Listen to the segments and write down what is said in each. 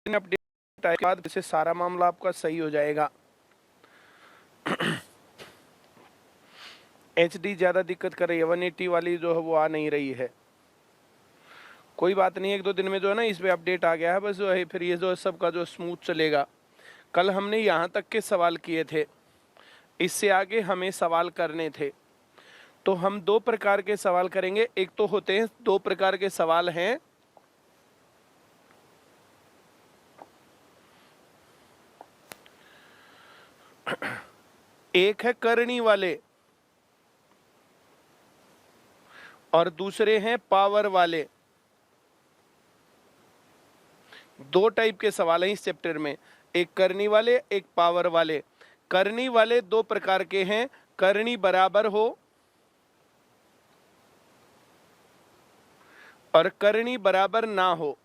Update आने के बाद इससे सारा मामला आपका सही हो जाएगा। HD ज़्यादा दिक्कत कर रही है, 180 वाली जो है वो आ नहीं रही है। कोई बात नहीं, 1-2 दिन में जो है ना इस पे अपडेट आ गया है, बस जो है फिर ये जो है सबका जो स्मूथ चलेगा। कल हमने यहाँ तक के सवाल किए थे, इससे आगे हमें सवाल करने थे। तो हम 2 प्रकार के सवाल करेंगे। एक तो होते हैं 2 प्रकार के सवाल हैं, एक है करनी वाले और दूसरे हैं पावर वाले। 2 टाइप के सवाल हैं इस चैप्टर में, एक करनी वाले, एक पावर वाले। करनी वाले 2 प्रकार के हैं, करनी बराबर हो और करनी बराबर ना हो।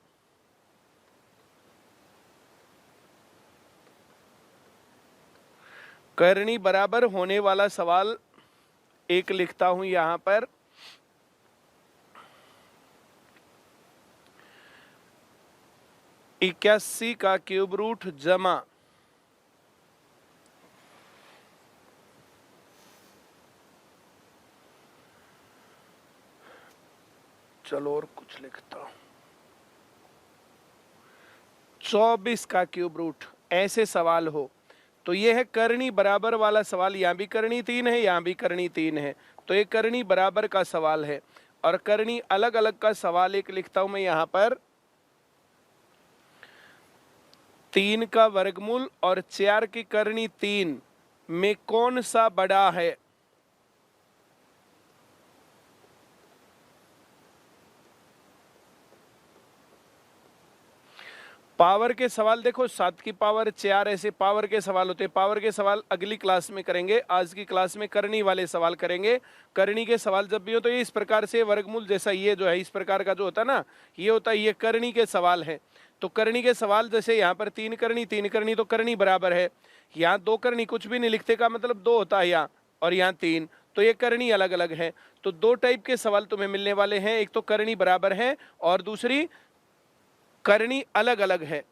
करनी बराबर होने वाला सवाल एक लिखता हूं यहां पर, इक्यासी का क्यूब रूट जमा चलो और कुछ लिखता हूं 24 का क्यूब रूट, ऐसे सवाल हो तो ये है करनी बराबर वाला सवाल। यहां भी करनी 3 है, यहां भी करनी 3 है, तो ये करनी बराबर का सवाल है। और करनी अलग अलग का सवाल एक लिखता हूं मैं यहां पर, 3 का वर्गमूल और 4 की करनी 3 में कौन सा बड़ा है। पावर के सवाल देखो, 7 की पावर 4, ऐसे पावर के सवाल होते हैं। पावर के सवाल अगली क्लास में करेंगे, आज की क्लास में करनी वाले सवाल करेंगे। करनी के सवाल जब भी हो तो ये इस प्रकार से वर्गमूल जैसा ये जो है इस प्रकार का जो होता है ना, ये होता है, ये करनी के सवाल है। तो करनी के सवाल जैसे यहाँ पर 3 करनी तो करनी बराबर है। यहाँ 2 करनी कुछ भी नहीं लिखते का मतलब 2 होता है यहाँ, और यहाँ 3, तो ये करनी अलग अलग है। तो 2 टाइप के सवाल तुम्हें मिलने वाले हैं, एक तो करनी बराबर है और दूसरी करनी अलग अलग है।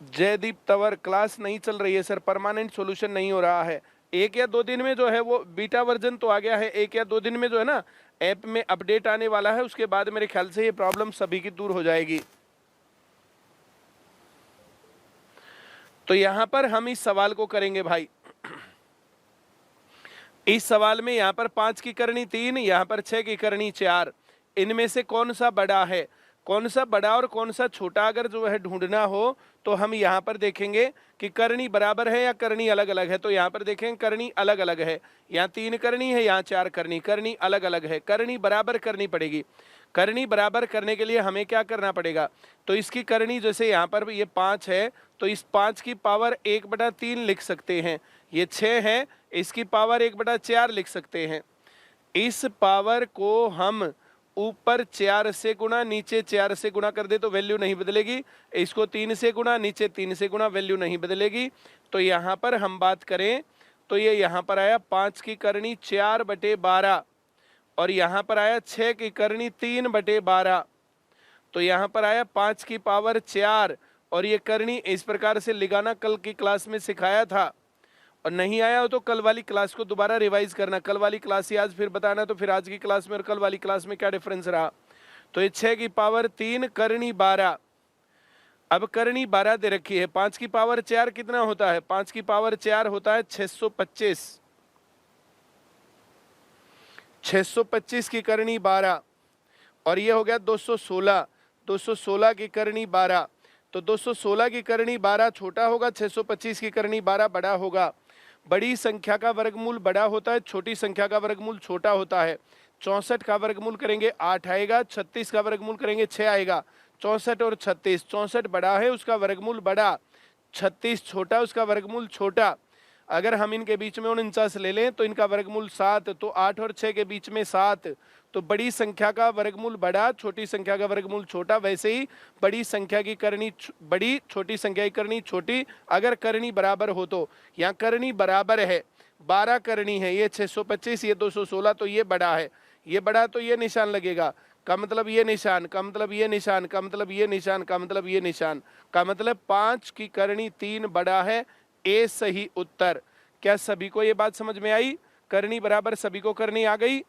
जयदीप तंवर, क्लास नहीं चल रही है सर, परमानेंट सॉल्यूशन नहीं हो रहा है। 1 या 2 दिन में जो है वो बीटा वर्जन तो आ गया है, 1 या 2 दिन में जो है ना ऐप में अपडेट आने वाला है, उसके बाद मेरे ख्याल से ये प्रॉब्लम सभी की दूर हो जाएगी। तो यहां पर हम इस सवाल को करेंगे भाई। इस सवाल में यहां पर 5 की करनी 3, यहां पर 6 की करनी 4, इनमें से कौन सा बड़ा है, कौन सा बड़ा और कौन सा छोटा अगर जो है ढूंढना हो तो हम यहां पर देखेंगे कि करनी बराबर है या करनी अलग अलग है। तो यहां पर देखें करनी अलग अलग है, यहाँ 3 करनी है, यहाँ 4 करनी, करनी अलग अलग है। करनी बराबर करनी पड़ेगी। करनी बराबर करने के लिए हमें क्या करना पड़ेगा, तो इसकी करनी जैसे यहाँ पर ये 5 है तो इस 5 की पावर 1/3 लिख सकते हैं। ये 6 है, इसकी पावर 1/4 लिख सकते हैं। इस पावर को हम ऊपर 4 से गुणा, नीचे 4 से गुणा कर दे तो वैल्यू नहीं बदलेगी। इसको 3 से गुणा, नीचे 3 से गुणा, वैल्यू नहीं बदलेगी। तो यहाँ पर हम बात करें तो ये यहाँ पर आया 5 की करनी 4/12 और यहाँ पर आया 6 की करनी 3/12। तो यहाँ पर आया 5 की पावर 4 और ये करनी इस प्रकार से लगाना कल की क्लास में सिखाया था। और नहीं आया हो तो कल वाली क्लास को दोबारा रिवाइज करना, कल वाली क्लास ही आज फिर बताना, तो फिर आज की क्लास में और कल वाली क्लास में क्या डिफरेंस रहा। तो ये 6 की पावर 3 करनी 12, अब करनी 12 दे रखी है। 5 की पावर 4 कितना होता है, 5 की पावर 4 होता है 625, 625 की करनी 12 और ये हो गया 216, 216 की करनी 12। तो 216 की करनी 12 छोटा होगा, 625 की करनी 12 बड़ा होगा। बड़ी संख्या का वर्गमूल बड़ा होता है, छोटी संख्या का वर्गमूल छोटा होता है। 64 का वर्गमूल करेंगे 8 आएगा, 36 का वर्गमूल करेंगे 6 आएगा। 64 और 36, 64 बड़ा है उसका वर्गमूल बड़ा, 36 छोटा उसका वर्गमूल छोटा। अगर हम इनके बीच में 49 ले लें तो इनका वर्गमूल 7, तो 8 और 6 के बीच में 7। तो बड़ी संख्या का वर्गमूल बड़ा, छोटी संख्या का वर्गमूल छोटा। वैसे ही बड़ी संख्या की करनी बड़ी, छोटी संख्या की करनी छोटी। अगर करनी बराबर हो तो यहाँ करनी बराबर है, 12 करनी है, ये 625 ये 216, तो ये बड़ा है। ये बढ़ा तो ये निशान लगेगा, का मतलब ये निशान, का मतलब ये निशान, का मतलब ये निशान, का मतलब ये निशान, का मतलब 5 की करनी 3 बड़ा है, ए सही उत्तर। क्या सभी को ये बात समझ में आई? करनी बराबर सभी को करनी आ गई?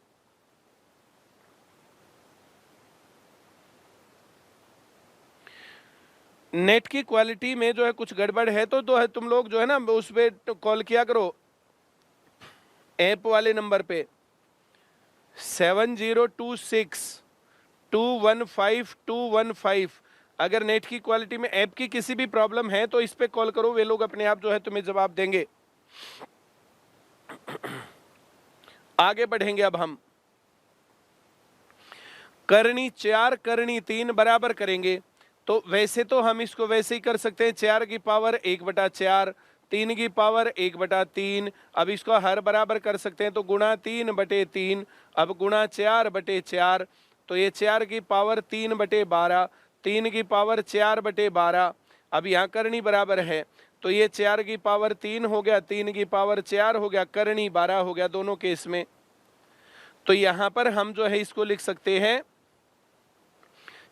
नेट की क्वालिटी में जो है कुछ गड़बड़ है तो है तुम लोग जो है ना उस पर कॉल किया करो, ऐप वाले नंबर पे 7026215215। अगर नेट की क्वालिटी में ऐप की किसी भी प्रॉब्लम है तो इस पे कॉल करो, वे लोग अपने आप जो है तुम्हें जवाब देंगे। आगे बढ़ेंगे अब हम। करनी 4 करनी 3 बराबर करेंगे, तो वैसे तो हम इसको वैसे ही कर सकते हैं, 4 की पावर 1/4, 3 की पावर 1/3। अब इसको हर बराबर कर सकते हैं तो गुणा 3/3, अब गुणा 4/4, तो ये 4 की पावर 3/12, 3 की पावर 4/12। अब यहाँ करनी बराबर है तो ये 4 की पावर 3 हो गया, 3 की पावर 4 हो गया, करनी 12 हो गया दोनों केस में। तो यहाँ पर हम जो है इसको लिख सकते हैं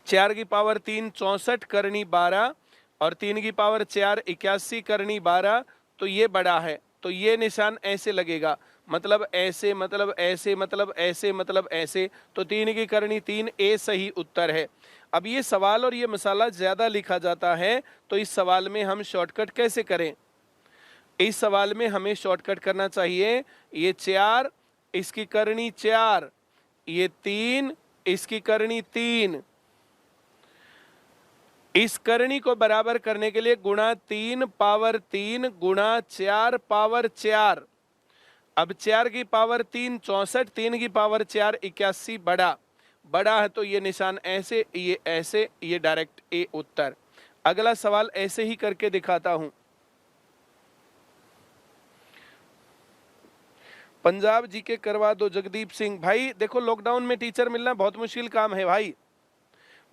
4 की पावर 3 64 करनी 12 और 3 की पावर 4 81 करनी 12, तो ये बड़ा है, तो ये निशान ऐसे लगेगा, मतलब ऐसे, मतलब ऐसे, मतलब ऐसे, मतलब ऐसे, तो 3 की करनी 3, ए सही उत्तर है। अब ये सवाल और ये मसाला ज्यादा लिखा जाता है, तो इस सवाल में हम शॉर्टकट कैसे करें? इस सवाल में हमें शॉर्टकट करना चाहिए, ये 4 इसकी करनी 4, ये 3 इसकी करनी 3, इस करनी को बराबर करने के लिए गुणा 3 पावर 3 गुणा 4 पावर 4। अब 4 की पावर 3 64, 3 की पावर 4 81, बड़ा बड़ा है तो ये निशान ऐसे, ये ऐसे, ये डायरेक्ट ए उत्तर। अगला सवाल ऐसे ही करके दिखाता हूं। पंजाब जी के करवा दो जगदीप सिंह भाई। देखो लॉकडाउन में टीचर मिलना बहुत मुश्किल काम है भाई।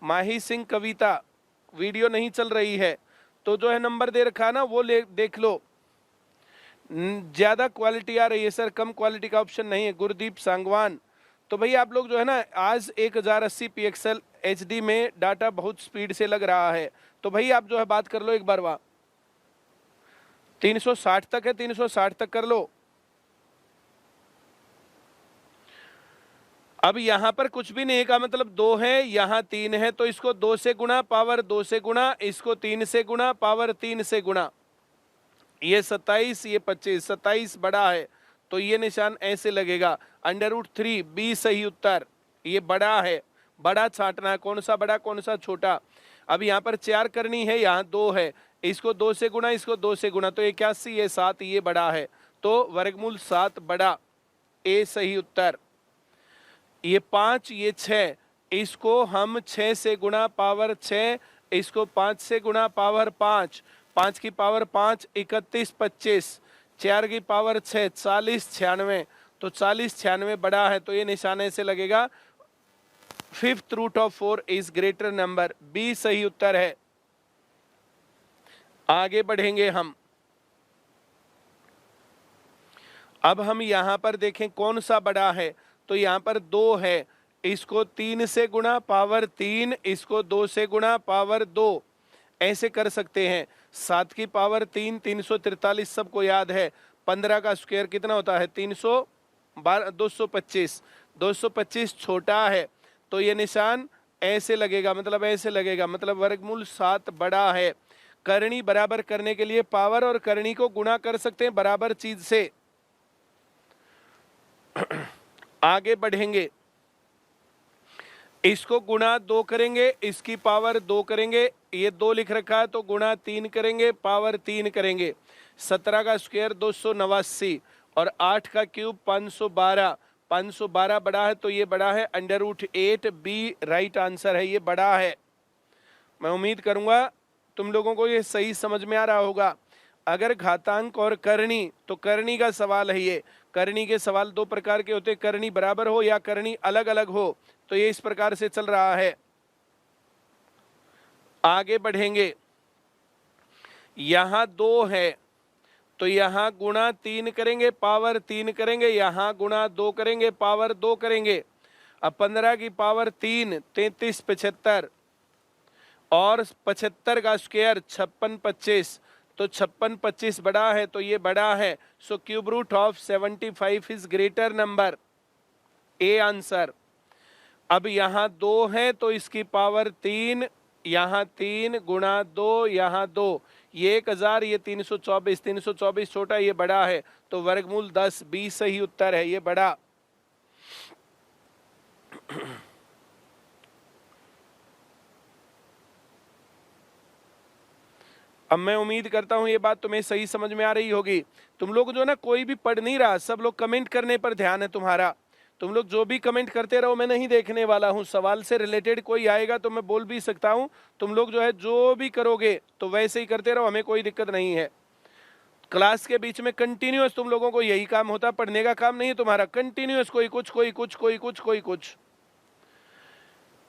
माही सिंह कविता, वीडियो नहीं चल रही है तो जो है नंबर दे रखा है ना वो ले देख लो। ज्यादा क्वालिटी आ रही है सर, कम क्वालिटी का ऑप्शन नहीं है। गुरदीप सांगवान, तो भाई आप लोग जो है ना आज 1080 पिक्सल HD में डाटा बहुत स्पीड से लग रहा है, तो भाई आप जो है बात कर लो एक बार। वहां 360 तक है, 360 तक कर लो। अब यहां पर कुछ भी नहीं का मतलब 2 है, यहां 3 है, तो इसको 2 से गुणा, पावर 2 से गुणा, इसको 3 से गुणा, पावर 3 से गुणा, ये 27, ये 25, 27 बड़ा है तो ये निशान ऐसे लगेगा, √3, बी सही उत्तर। ये बड़ा है, बड़ा छांटना है, कौन सा बड़ा कौन सा छोटा। अब यहाँ पर 4 करनी है, यहाँ 2 है, इसको 2 से गुणा, इसको 2 से गुणा, तो 81, ये 7, ये बड़ा है, तो वर्गमूल 7 बड़ा, ए सही उत्तर। ये 5, ये 6, इसको हम 6 से गुणा, पावर 6, इसको 5 से गुणा, पावर 5, 5 की पावर 5 31 25, 4 की पावर 6 40 96, तो 40 96 बड़ा है तो ये निशान ऐसे लगेगा, 5th root of 4 is greater number, B सही उत्तर है। आगे बढ़ेंगे हम। अब हम यहां पर देखें कौन सा बड़ा है, तो यहां पर 2 है, इसको 3 से गुणा, पावर 3, इसको 2 से गुणा, पावर 2, ऐसे कर सकते हैं। 7 की पावर 3 343 सबको याद है, 15 का स्क्वायर कितना होता है 225, 225 छोटा है तो ये निशान ऐसे लगेगा, मतलब ऐसे लगेगा, मतलब वर्गमूल 7 बड़ा है। करनी बराबर करने के लिए पावर और करनी को गुणा कर सकते हैं बराबर चीज से। आगे बढ़ेंगे, इसको गुणा 2 करेंगे, इसकी पावर 2 करेंगे, ये 2 लिख रखा है तो गुणा 3 करेंगे, पावर 3 करेंगे। 17 का स्क्वायर 289 और 8 का क्यूब 512, 512 बड़ा है तो ये बड़ा है, √8, बी राइट आंसर है, ये बड़ा है। मैं उम्मीद करूंगा तुम लोगों को ये सही समझ में आ रहा होगा। अगर घातांक और करनी, तो करनी का सवाल है ये। करनी के सवाल 2 प्रकार के होते हैं, करनी बराबर हो या करनी अलग अलग हो, तो ये इस प्रकार से चल रहा है। आगे बढ़ेंगे, यहां 2 है तो यहां गुणा 3 करेंगे, पावर 3 करेंगे, यहां गुणा 2 करेंगे, पावर 2 करेंगे। अब 15 की पावर 3 33 75 और 75 का स्क्वायर 56 25, तो 56 25 बड़ा है, तो ये बड़ा है। So cube root of 75 is greater number, A answer. अब यहाँ 2 है तो इसकी पावर 3, यहाँ 3 गुणा 2, यहाँ 2, ये 1000, ये 324, 324 छोटा, ये बड़ा है, तो वर्गमूल 10, 20 सही उत्तर है, ये बड़ा। अब मैं उम्मीद करता हूं ये बात तुम्हें सही समझ में आ रही होगी। तुम लोग जो ना, कोई भी पढ़ नहीं रहा, सब लोग कमेंट करने पर ध्यान है तुम्हारा। तुम लोग जो भी कमेंट करते रहो, मैं नहीं देखने वाला हूं। सवाल से रिलेटेड कोई आएगा तो मैं बोल भी सकता हूं। तुम लोग जो है जो भी करोगे तो वैसे ही करते रहो, हमें कोई दिक्कत नहीं है। क्लास के बीच में कंटिन्यूअस तुम लोगों को यही काम होता, पढ़ने का काम नहीं है तुम्हारा। कंटिन्यूअस कोई कुछ, कोई कुछ, कोई कुछ, कोई कुछ।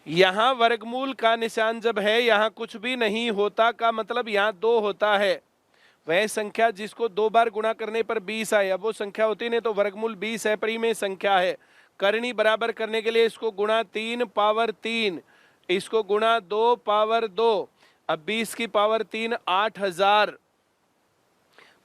यहां वर्गमूल का निशान जब है, यहां कुछ भी नहीं होता का मतलब यहां 2 होता है। वह संख्या जिसको 2 बार गुणा करने पर 20 आए, अब वो संख्या होती नहीं, तो वर्गमूल 20 है, परिमेय संख्या है। करनी बराबर करने के लिए इसको गुणा 3 पावर 3, इसको गुणा 2 पावर 2। अब 20 की पावर 3 8000,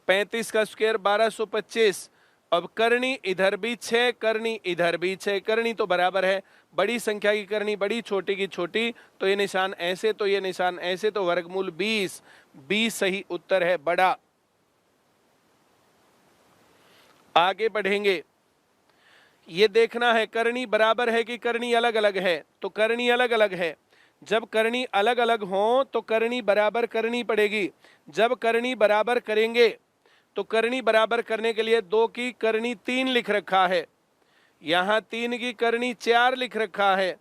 35 का स्क्वायर 1225। अब करनी इधर भी 6, करनी इधर भी 6, करनी तो बराबर है। बड़ी संख्या की करनी बड़ी, छोटी की छोटी, तो ये निशान ऐसे, तो ये निशान ऐसे, तो वर्गमूल 20, 20 सही उत्तर है, बड़ा। आगे बढ़ेंगे, ये देखना है करनी बराबर है कि करनी अलग अलग है। तो करनी अलग अलग है। जब करनी अलग अलग हो तो करनी बराबर करनी पड़ेगी। जब करनी बराबर करेंगे तो करनी बराबर करने के लिए 2 की करनी 3 लिख रखा है, यहाँ 3 की करनी 4 लिख रखा है,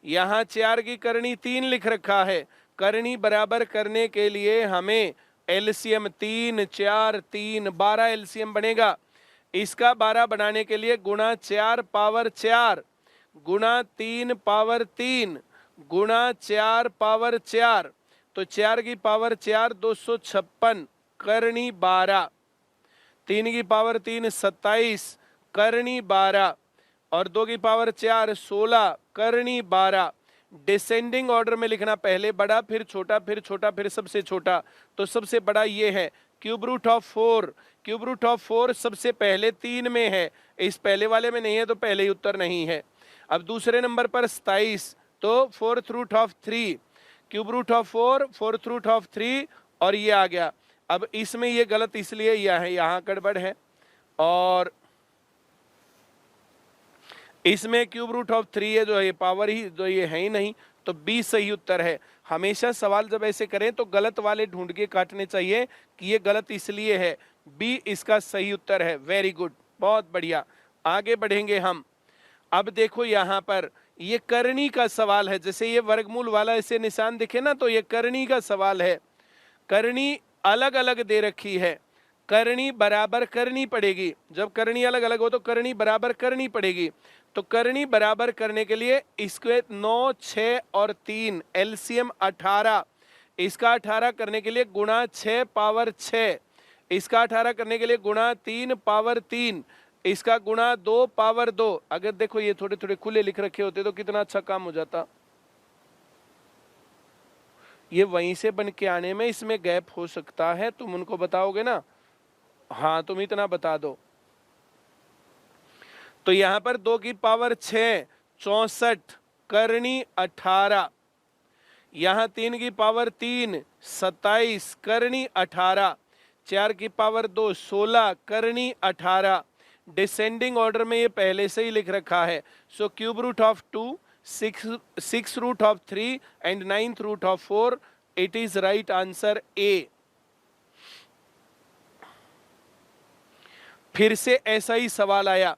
यहाँ 4 की करनी 3 लिख रखा है। करनी बराबर करने के लिए हमें एलसीएम 3 4 3 12 एलसीएम बनेगा। इसका 12 बनाने के लिए गुणा 4 पावर 4, गुणा 3 पावर 3, गुणा 4 पावर 4, तो 4 की पावर 4 256, करनी 12, 3 की पावर 3 27, करनी 12, और 2 की पावर 4 16, करनी 12। डिसेंडिंग ऑर्डर में लिखना, पहले बड़ा फिर छोटा फिर छोटा फिर सबसे छोटा। तो सबसे बड़ा ये है cube root of 4, cube root of 4 सबसे पहले 3 में है, इस पहले वाले में नहीं है, तो पहले ही उत्तर नहीं है। अब दूसरे नंबर पर 27, तो 4th root of 3, cube root of 4 4th root of 3, और ये आ गया। अब इसमें ये गलत इसलिए यह है, यहाँ गड़बड़ है, और इसमें क्यूब रूट ऑफ 3 है, जो है पावर ही, जो ये है ही नहीं, तो 20 सही उत्तर है। हमेशा सवाल जब ऐसे करें तो गलत वाले ढूंढ के काटने चाहिए कि ये गलत इसलिए है। बी इसका सही उत्तर है। वेरी गुड, बहुत बढ़िया। आगे बढ़ेंगे हम। अब देखो यहाँ पर ये करनी का सवाल है। जैसे ये वर्गमूल वाला ऐसे निशान दिखे ना, तो ये करनी का सवाल है। करनी अलग अलग दे रखी है, करनी बराबर करनी पड़ेगी। जब करनी अलग अलग हो तो करनी बराबर करनी पड़ेगी। तो करनी बराबर करने के लिए इसके 9 6 और 3 एलसीएम 18, इसका 18 करने के लिए गुणा 6 पावर 6, इसका 18 करने के लिए गुणा 3 पावर 3, इसका गुणा 2 पावर 2। अगर देखो ये थोड़े थोड़े खुले लिख रखे होते तो कितना अच्छा काम हो जाता। ये वहीं से बन के आने में इसमें गैप हो सकता है, तुम उनको बताओगे ना। हाँ, तुम इतना बता दो। तो यहां पर 2 की पावर 6 64, करनी 18, यहां 3 की पावर 3 27, करनी 18, 4 की पावर 2 16, करनी 18। डिसेंडिंग ऑर्डर में ये पहले से ही लिख रखा है। So cube root of 2 6 root of 3 and 9th root of 4, it is right answer A. फिर से ऐसा ही सवाल आया,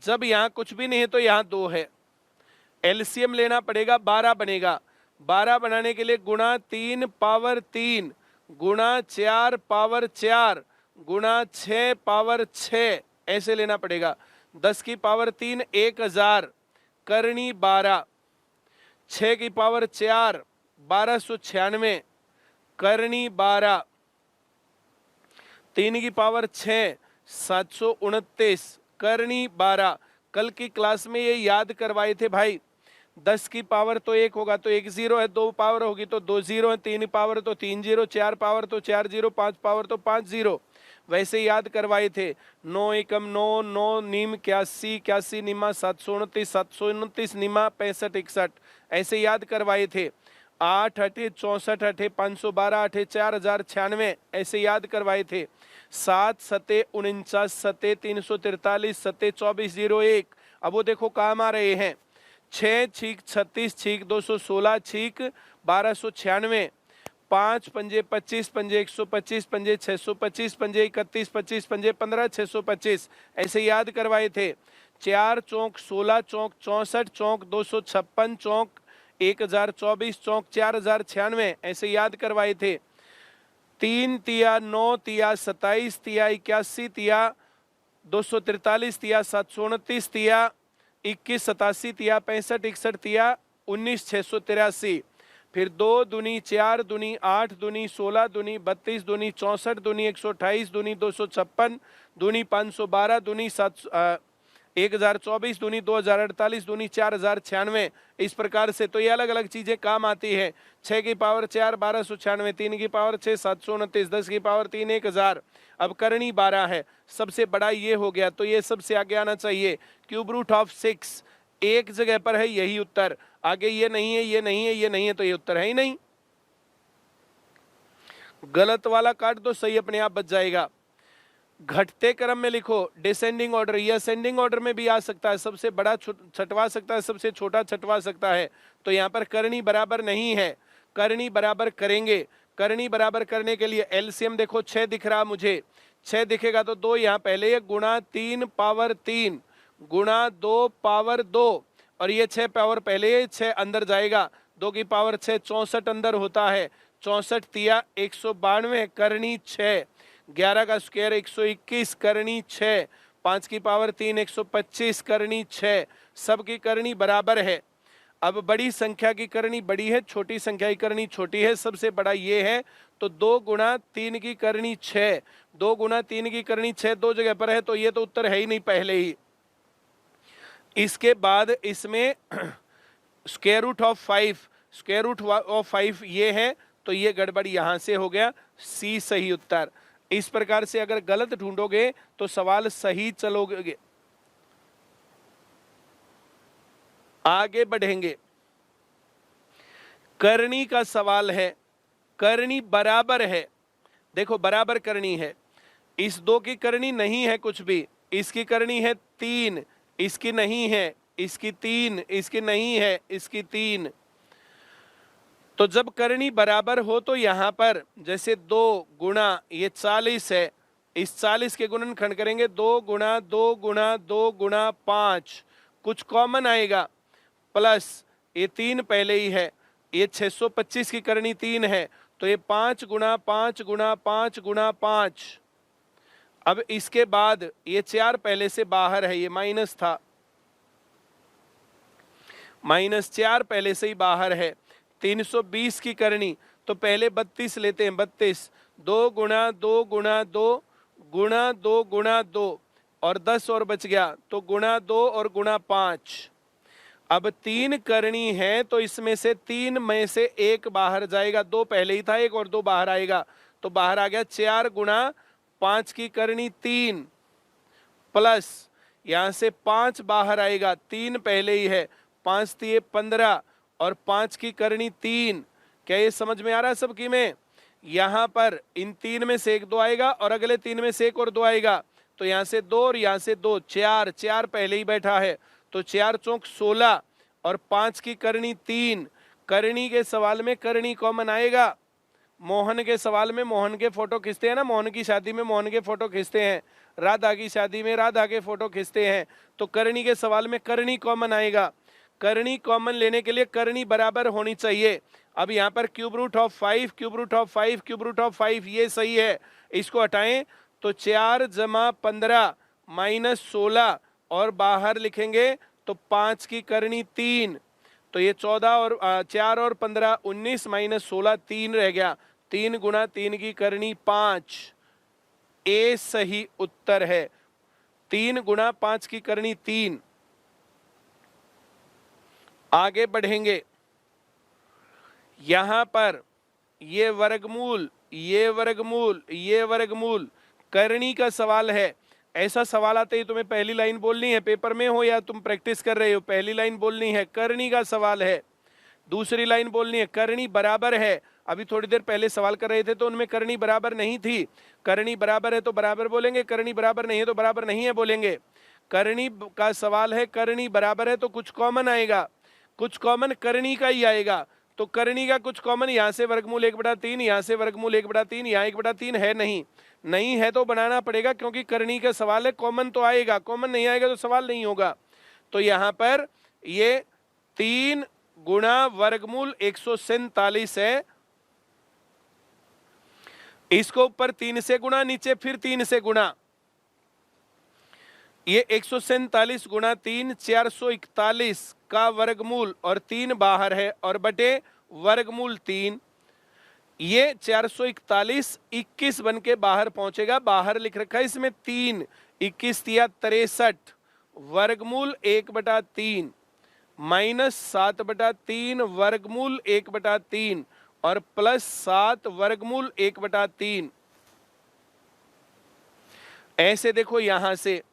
जब यहां कुछ भी नहीं है तो यहां 2 है, एलसीएम लेना पड़ेगा, 12 बनेगा। 12 बनाने के लिए गुणा 3 पावर 3, गुणा 4 पावर 4, गुणा 6 पावर 6, ऐसे लेना पड़ेगा। 10 की पावर 3 1000, करनी 12, 6 की पावर 4 1296, करनी 12, 3 की पावर 6 729, करनी 12। कल की क्लास में ये याद करवाए थे भाई, 10 की पावर तो 1 होगा तो 1 जीरो है, 2 पावर होगी तो 2 जीरो है, 3 पावर तो 3 जीरो, 4 पावर तो 4 जीरो, 5 पावर तो 5 जीरो। वैसे याद करवाए थे। 9 एकम 9, 9 नीम 81, 81 निमा 729, 729 निमा 65 61, ऐसे याद करवाए थे। 8 अठे 64 अठे 512 अठे 4096, ऐसे याद करवाए थे। 7 सते 49 सते 343 सते 2401। अब वो देखो काम आ रहे हैं। 6 छीक 36 छीक 216 छीक 1296, 5 पंजे 25 पंजे 125 पंजे 625 पंजे 31 25 पंजे 15 625, ऐसे याद करवाए थे। 4 चौक 16 चौक 64 चौक 256 चौक 1024 चौक 4096, ऐसे याद करवाए थे। 3 तिया 9 तिया 27 तिया 81 तिया 243 तिया 729 तिया 21 87 तिया 65 61 तिया 19 683। फिर 2 दूनी 4 दूनी 8 दूनी 16 दूनी 32 दूनी 64 दूनी 128 दूनी 256 दूनी 512 दूनी 1024 दूनी 2048 दूनी 4096, इस प्रकार से। तो ये अलग अलग चीजें काम आती है। 6 की पावर 4 1296, 3 की पावर 6 729, 10 की पावर 3 1000। अब करनी 12 है, सबसे बड़ा ये हो गया, तो ये सबसे आगे आना चाहिए। क्यूब रूट ऑफ 6 एक जगह पर है, यही उत्तर। आगे ये नहीं है, ये नहीं है, ये नहीं है, तो ये उत्तर है ही नहीं। गलत वाला काट दो, सही अपने आप बच जाएगा। घटते क्रम में लिखो, डिसेंडिंग ऑर्डर, या असेंडिंग ऑर्डर में भी आ सकता है। सबसे बड़ा छटवा सकता है, सबसे छोटा छटवा सकता है। तो यहाँ पर करनी बराबर नहीं है, करनी बराबर करेंगे। करनी बराबर करने के लिए एलसीएम देखो, 6 दिख रहा मुझे, 6 दिखेगा तो 2 यहाँ पहले, ये गुणा 3 पावर 3 गुणा 2 पावर 2, और ये 6 पावर पहले, ये 6 अंदर जाएगा। 2 की पावर 6 64 अंदर होता है। 64 तिया 192 करनी 6, 11 का स्क्वायर 121 करनी 6, 5 की पावर 3 125 करनी 6, सबकी करनी बराबर है। अब बड़ी संख्या की करनी बड़ी है, छोटी संख्या की करनी छोटी है। सबसे बड़ा ये है, तो 2 गुणा 3 की करनी 6, 2 गुणा 3 की करनी 6 दो जगह पर है, तो ये तो उत्तर है ही नहीं पहले ही। इसके बाद इसमें square root of 5, square root of 5 ये है, तो ये गड़बड़ यहां से हो गया, सी सही उत्तर। इस प्रकार से अगर गलत ढूंढोगे तो सवाल सही चलोगे, आगे बढ़ेंगे। करनी का सवाल है, करनी बराबर है। देखो बराबर करनी है, इस 2 की करनी नहीं है कुछ भी, इसकी करनी है 3, इसकी नहीं है, इसकी 3, इसकी नहीं है, इसकी 3। तो जब करनी बराबर हो तो यहां पर जैसे 2 गुणा ये 40 है, इस 40 के गुणनखंड करेंगे, 2 गुणा 2 गुणा 2 गुणा 5, कुछ कॉमन आएगा, प्लस ये 3 पहले ही है, ये 625 की करनी 3 है, तो ये 5 गुणा 5 गुणा 5 गुणा 5। अब इसके बाद ये 4 पहले से बाहर है, ये माइनस था, -4 पहले से ही बाहर है। 320 की करनी, तो पहले 32 लेते हैं, 32, 2 गुणा 2 गुणा 2 गुणा 2 गुणा 2, और 10 और बच गया, तो गुणा 2 और गुणा 5। अब 3 करनी है, तो इसमें से 3 में से 1 बाहर जाएगा, 2 पहले ही था, 1 और 2 बाहर आएगा, तो बाहर आ गया 4 गुणा 5 की करनी 3, प्लस यहां से 5 बाहर आएगा, 3 पहले ही है, 5 तिये 15, और 5 की करनी 3। क्या ये समझ में आ रहा है सबकी में? यहां पर इन 3 में से 1 2 आएगा, और अगले 3 में से 1 और 2 आएगा, तो यहां से 2 और यहां से 2, 4, 4 पहले ही बैठा है, तो 4 चौक 16, और 5 की करनी 3। करनी के सवाल में करनी कॉमन आएगा। मोहन के सवाल में मोहन के फोटो खींचते हैं ना, मोहन की शादी में मोहन के फोटो खींचते हैं, राधा की शादी में राधा के फोटो खींचते हैं, तो करनी के सवाल में करनी कॉमन आएगा। करनी कॉमन लेने के लिए करनी बराबर होनी चाहिए। अब यहाँ पर cube root of 5, cube root of 5, cube root of 5, ये सही है, इसको हटाएं, तो 4 जमा 15 माइनस 16, और बाहर लिखेंगे तो 5 की करनी 3, तो ये 14 और 4 और 15 19 माइनस 16 3 रह गया, 3 गुणा 3 की करनी 5, ए सही उत्तर है। 3 गुणा 5 की करनी 3। आगे बढ़ेंगे, यहां पर ये वर्गमूल, ये वर्गमूल, ये वर्गमूल, करनी का सवाल है। ऐसा सवाल आते ही तुम्हें पहली लाइन बोलनी है, पेपर में हो या तुम प्रैक्टिस कर रहे हो, पहली लाइन बोलनी है करनी का सवाल है, दूसरी लाइन बोलनी है करनी बराबर है। अभी थोड़ी देर पहले सवाल कर रहे थे तो उनमें करनी बराबर नहीं थी, करनी बराबर है तो बराबर बोलेंगे, करनी बराबर नहीं है तो बराबर नहीं है बोलेंगे। करनी का सवाल है, करनी बराबर है तो कुछ कॉमन आएगा, कुछ कॉमन करनी का ही आएगा। तो करनी का कुछ कॉमन, यहाँ से वर्गमूल 1/3, यहाँ से वर्गमूल 1/3, यहाँ 1/3 है नहीं, नहीं है तो बनाना पड़ेगा, क्योंकि करनी का सवाल है, कॉमन तो आएगा, कॉमन नहीं आएगा तो सवाल नहीं होगा। तो यहाँ पर ये 3 गुणा वर्गमूल 147 है, इसको ऊपर 3 से गुणा, नीचे फिर 3 से गुणा, ये 147 गुणा 3 441 का वर्गमूल, और 3 बाहर है, और बटे वर्गमूल 3, ये 441 21 बन के बाहर पहुंचेगा, बाहर लिख रखा है इसमें 3, 21 तिया 63, वर्गमूल 1/3 माइनस 7/3 वर्गमूल 1/3 और प्लस 7 वर्गमूल 1/3। ऐसे देखो, यहां से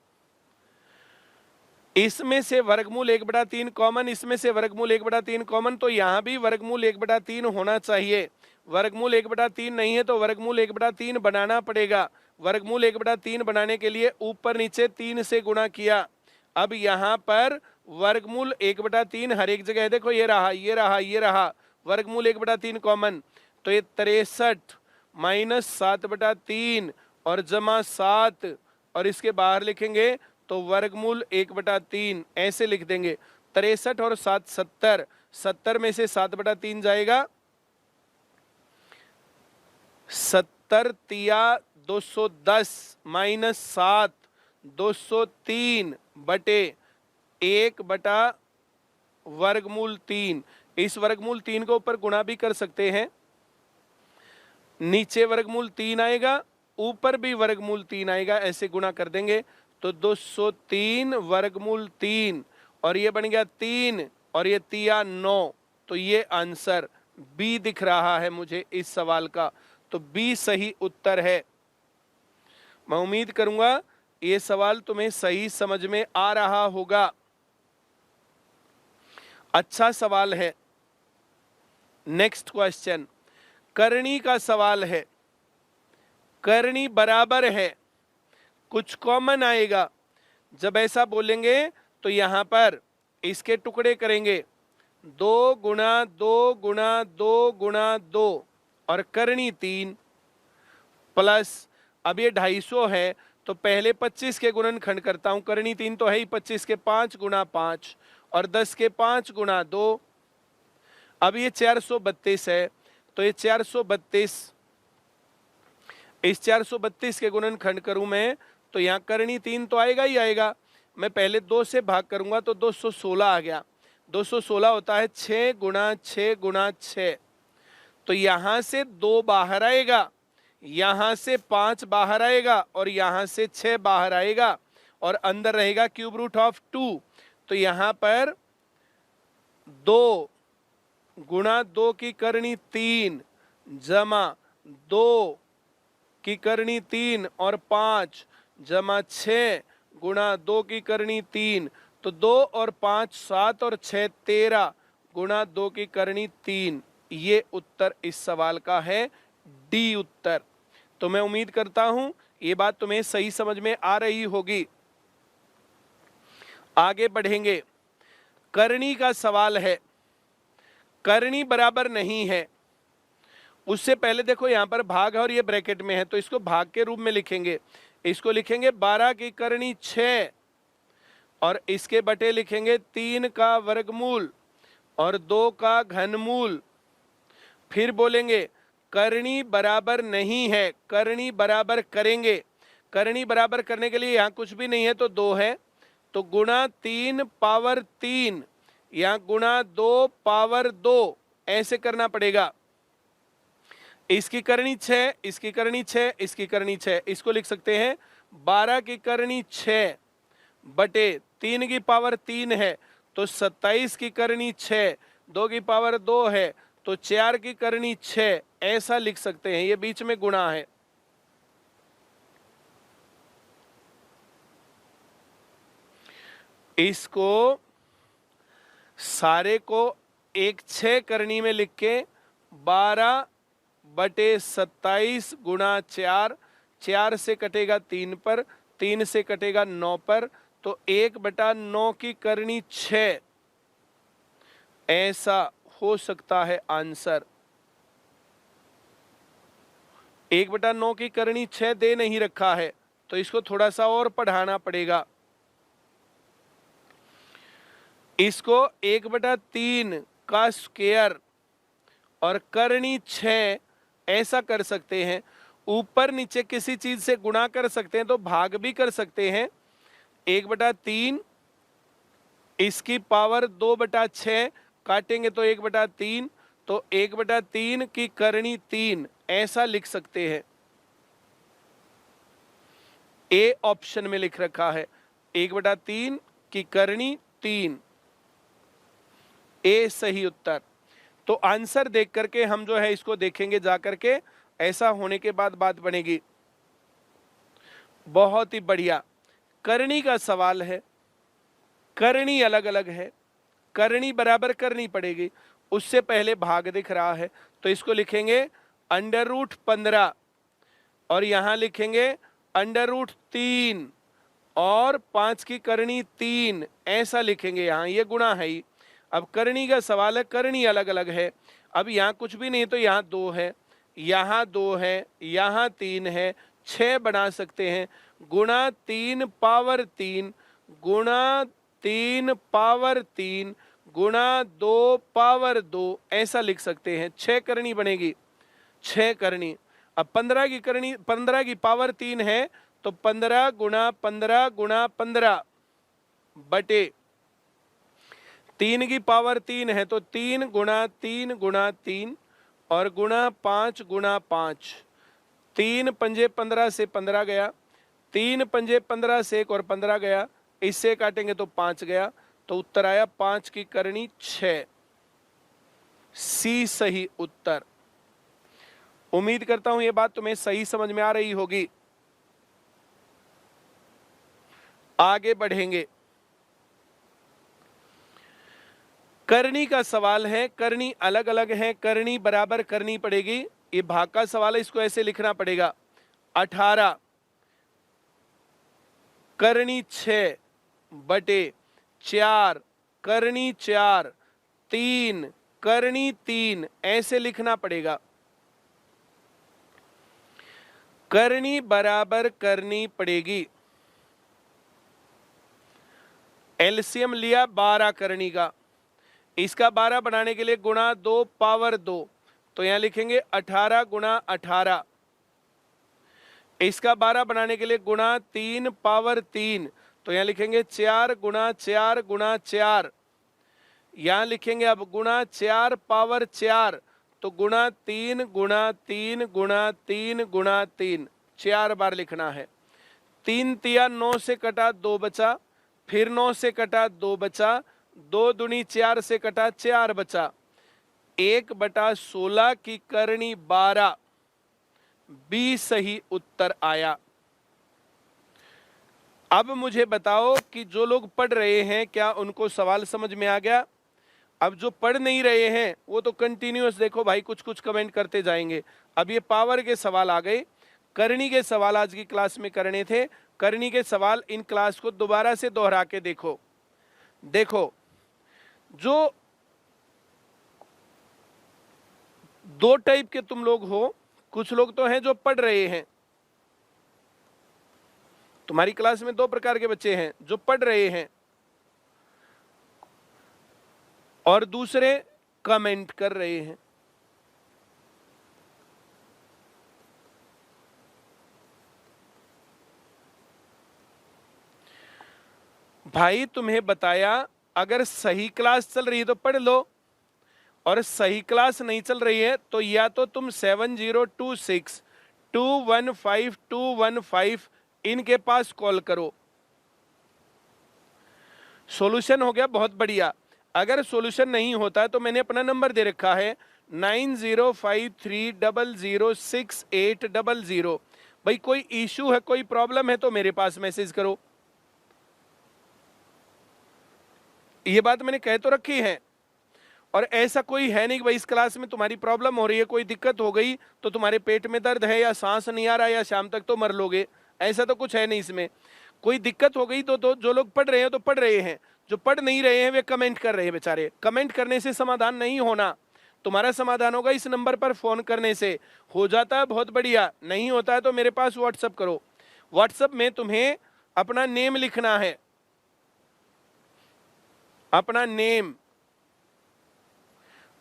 इसमें से वर्गमूल 1/3 कॉमन, इसमें से वर्गमूल 1/3 कॉमन, तो यहां भी वर्गमूल 1/3 होना चाहिए। वर्गमूल 1/3 नहीं है तो वर्गमूल 1/3 बनाना पड़ेगा। वर्गमूल 1/3 बनाने के लिए ऊपर नीचे 3 से गुणा किया। अब यहां पर वर्गमूल 1/3 हर एक जगह देखो, ये रहा, ये रहा, ये रहा, वर्गमूल 1/3 कॉमन, तो ये 63 माइनस 7/3 और जमा 7, और इसके बाहर लिखेंगे तो वर्गमूल 1/3 ऐसे लिख देंगे। 63 और 7 70, 70 में से 7/3 जाएगा, 70 तिया 210 माइनस 7 203 बटे 1/वर्गमूल 3। इस वर्गमूल 3 को ऊपर गुणा भी कर सकते हैं, नीचे वर्गमूल 3 आएगा, ऊपर भी वर्गमूल 3 आएगा, ऐसे गुणा कर देंगे तो 203 वर्गमूल 3, और ये बन गया 3 और ये तिया 9। तो ये आंसर बी दिख रहा है मुझे इस सवाल का, तो बी सही उत्तर है। मैं उम्मीद करूंगा ये सवाल तुम्हें सही समझ में आ रहा होगा, अच्छा सवाल है। नेक्स्ट क्वेश्चन, करनी का सवाल है, करनी बराबर है, कुछ कॉमन आएगा। जब ऐसा बोलेंगे तो यहां पर इसके टुकड़े करेंगे, 2 गुणा 2 गुणा 2 गुणा 2 और करनी 3 प्लस, अब ये 250 है तो पहले 25 के गुणनखंड करता हूं, करनी 3 तो है ही, 25 के 5 गुणा 5 और 10 के 5 गुणा 2। अब ये 432 है तो ये 432, इस 432 के गुणनखंड करूं मैं तो यहाँ करनी 3 तो आएगा ही आएगा, मैं पहले 2 से भाग करूंगा तो 216 आ गया। 216 होता है 6 गुणा 6 गुणा 6, तो यहां से 2 बाहर आएगा, यहां से 5 बाहर आएगा और यहां से 6 बाहर आएगा, और अंदर रहेगा क्यूब रूट ऑफ 2। तो यहां पर 2 गुणा 2 की करनी 3 जमा 2 की करनी 3 और 5 जमा 6 गुणा 2 की करनी 3, तो 2 और 5 7 और 6 13 गुणा 2 की करनी 3। ये उत्तर इस सवाल का है, डी उत्तर। तो मैं उम्मीद करता हूं ये बात तुम्हें सही समझ में आ रही होगी। आगे बढ़ेंगे, करनी का सवाल है, करनी बराबर नहीं है। उससे पहले देखो यहां पर भाग है और ये ब्रैकेट में है, तो इसको भाग के रूप में लिखेंगे। इसको लिखेंगे 12 की करनी 6 और इसके बटे लिखेंगे 3 का वर्गमूल और 2 का घनमूल। फिर बोलेंगे करनी बराबर नहीं है, करनी बराबर करेंगे। करनी बराबर करने के लिए यहाँ कुछ भी नहीं है तो 2 है, तो गुणा 3 पावर 3 या गुणा 2 पावर 2 ऐसे करना पड़ेगा। इसकी करनी 6, इसकी करनी 6, इसकी करनी 6, इसको लिख सकते हैं 12 की करनी 6 बटे 3 की पावर 3 है तो 27 की करनी 6, 2 की पावर 2 है तो 4 की करनी 6, ऐसा लिख सकते हैं। ये बीच में गुणा है। इसको सारे को एक 6 करनी में लिख के 12/27 गुणा 4, 4 से कटेगा 3 पर, 3 से कटेगा 9 पर, तो 1/9 की करनी 6, ऐसा हो सकता है आंसर। 1/9 की करनी 6 दे नहीं रखा है, तो इसको थोड़ा सा और पढ़ाना पड़ेगा। इसको 1/3 का स्क्वायर और करनी 6 ऐसा कर सकते हैं। ऊपर नीचे किसी चीज से गुणा कर सकते हैं तो भाग भी कर सकते हैं। 1/3 इसकी पावर 2/6 काटेंगे तो 1/3, तो 1/3 की करनी 3 ऐसा लिख सकते हैं। ए ऑप्शन में लिख रखा है 1/3 की करनी 3, ए सही उत्तर। तो आंसर देख करके हम जो है इसको देखेंगे जा करके, ऐसा होने के बाद बात बनेगी। बहुत ही बढ़िया। करनी का सवाल है, करनी अलग अलग है, करनी बराबर करनी पड़ेगी। उससे पहले भाग दिख रहा है तो इसको लिखेंगे √15 और यहां लिखेंगे √3 और 5 की करनी 3 ऐसा लिखेंगे। यहां ये गुणा है ही। अब करनी का सवाल है, करनी अलग अलग है। अब यहाँ कुछ भी नहीं तो यहाँ 2 है, यहाँ 2 है, यहाँ 3 है, 6 बना सकते हैं। गुणा 3 पावर 3 गुणा 3 पावर 3 गुणा 2 पावर 2 ऐसा लिख सकते हैं। 6 करनी बनेगी, 6 करनी। अब 15 की करनी 15 की पावर 3 है तो 15 गुणा 15 गुणा 15 बटे 3 की पावर 3 है तो 3 गुणा 3 गुणा 3 और गुणा 5 गुणा 5। 3 पंजे 15 से 15 गया, 3 पंजे 15 से 1 और 15 गया, इससे काटेंगे तो 5 गया, तो उत्तर आया 5 की करनी 6, सी सही उत्तर। उम्मीद करता हूं ये बात तुम्हें सही समझ में आ रही होगी। आगे बढ़ेंगे। करनी का सवाल है, करनी अलग अलग है, करनी बराबर करनी पड़ेगी। ये भाग का सवाल है, इसको ऐसे लिखना पड़ेगा 18 करनी 6 बटे 4 करनी 4 3 करनी 3 ऐसे लिखना पड़ेगा। करनी बराबर करनी पड़ेगी। एलसीएम लिया 12 करनी का, इसका 12 बनाने के लिए गुणा 2 पावर 2, तो यहां लिखेंगे 18 गुणा 18। इसका 12 बनाने के लिए गुणा 3 पावर 3, तो यहां लिखेंगे 4 गुणा 4 गुणा 4। यहां लिखेंगे अब गुणा 4 पावर 4, तो गुणा 3 गुणा 3 गुणा 3 गुणा 3, 4 बार लिखना है। 3 तिया 9 से कटा 2 बचा, फिर 9 से कटा 2 बचा, 2 दूनी 4 से कटा 4 बचा। 1/16 की करनी 12, बी सही उत्तर आया। अब मुझे बताओ कि जो लोग पढ़ रहे हैं क्या उनको सवाल समझ में आ गया? अब जो पढ़ नहीं रहे हैं वो तो कंटिन्यूअस देखो भाई, कुछ कुछ कमेंट करते जाएंगे। अब ये पावर के सवाल आ गए, करनी के सवाल आज की क्लास में करने थे। करनी के सवाल इन क्लास को दोबारा से दोहरा के देखो। देखो, जो 2 टाइप के तुम लोग हो, कुछ लोग तो हैं जो पढ़ रहे हैं। तुम्हारी क्लास में 2 प्रकार के बच्चे हैं, जो पढ़ रहे हैं और दूसरे कमेंट कर रहे हैं। भाई तुम्हें बताया, अगर सही क्लास चल रही है तो पढ़ लो, और सही क्लास नहीं चल रही है तो या तो तुम 7026215215 इनके पास कॉल करो। सॉल्यूशन हो गया, बहुत बढ़िया। अगर सॉल्यूशन नहीं होता तो मैंने अपना नंबर दे रखा है 9053006800। भाई कोई इशू है, कोई प्रॉब्लम है तो मेरे पास मैसेज करो। ये बात मैंने कह तो रखी है। और ऐसा कोई है नहीं कि भाई इस क्लास में तुम्हारी प्रॉब्लम हो रही है, कोई दिक्कत हो गई तो तुम्हारे पेट में दर्द है या सांस नहीं आ रहा या शाम तक तो मर लोगे, ऐसा तो कुछ है नहीं इसमें। कोई दिक्कत हो गई तो जो लोग पढ़ रहे हैं तो पढ़ रहे हैं, जो पढ़ नहीं रहे हैं वे कमेंट कर रहे हैं बेचारे। कमेंट करने से समाधान नहीं होना, तुम्हारा समाधान होगा इस नंबर पर फोन करने से। हो जाता है बहुत बढ़िया, नहीं होता है तो मेरे पास व्हाट्सअप करो। व्हाट्सअप में तुम्हें अपना नेम लिखना है, अपना नेम,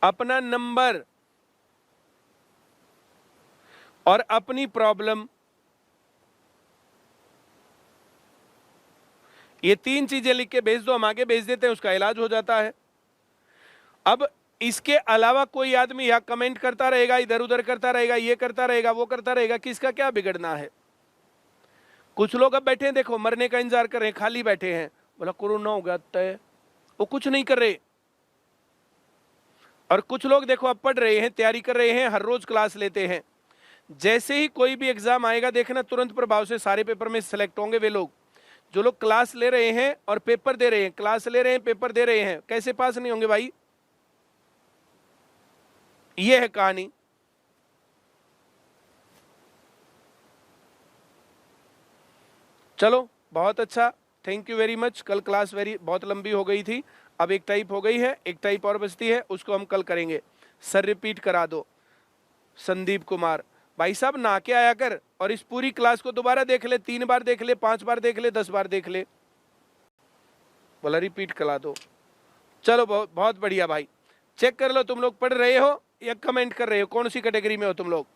अपना नंबर और अपनी प्रॉब्लम, ये 3 चीजें लिख के भेज दो, हम आगे भेज देते हैं, उसका इलाज हो जाता है। अब इसके अलावा कोई आदमी यहां कमेंट करता रहेगा, इधर उधर करता रहेगा, ये करता रहेगा, वो करता रहेगा, किसका क्या बिगड़ना है। कुछ लोग अब बैठे हैं, देखो मरने का इंतजार कर रहे हैं, खाली बैठे हैं, बोला कोरोना हो गया तय, वो कुछ नहीं कर रहे। और कुछ लोग देखो अब पढ़ रहे हैं, तैयारी कर रहे हैं, हर रोज क्लास लेते हैं। जैसे ही कोई भी एग्जाम आएगा देखना तुरंत प्रभाव से सारे पेपर में सिलेक्ट होंगे वे लोग जो लोग क्लास ले रहे हैं और पेपर दे रहे हैं, क्लास ले रहे हैं पेपर दे रहे हैं, कैसे पास नहीं होंगे भाई। ये है कहानी। चलो बहुत अच्छा, थैंक यू वेरी मच। कल क्लास बहुत लंबी हो गई थी, अब एक टाइप हो गई है, एक टाइप और बचती है, उसको हम कल करेंगे। सर रिपीट करा दो। संदीप कुमार, भाई साहब नहा के आया कर और इस पूरी क्लास को दोबारा देख ले, 3 बार देख ले, 5 बार देख ले, 10 बार देख ले। बोला रिपीट करा दो। चलो बहुत बढ़िया भाई, चेक कर लो तुम लोग पढ़ रहे हो या कमेंट कर रहे हो, कौन सी कैटेगरी में हो तुम लोग।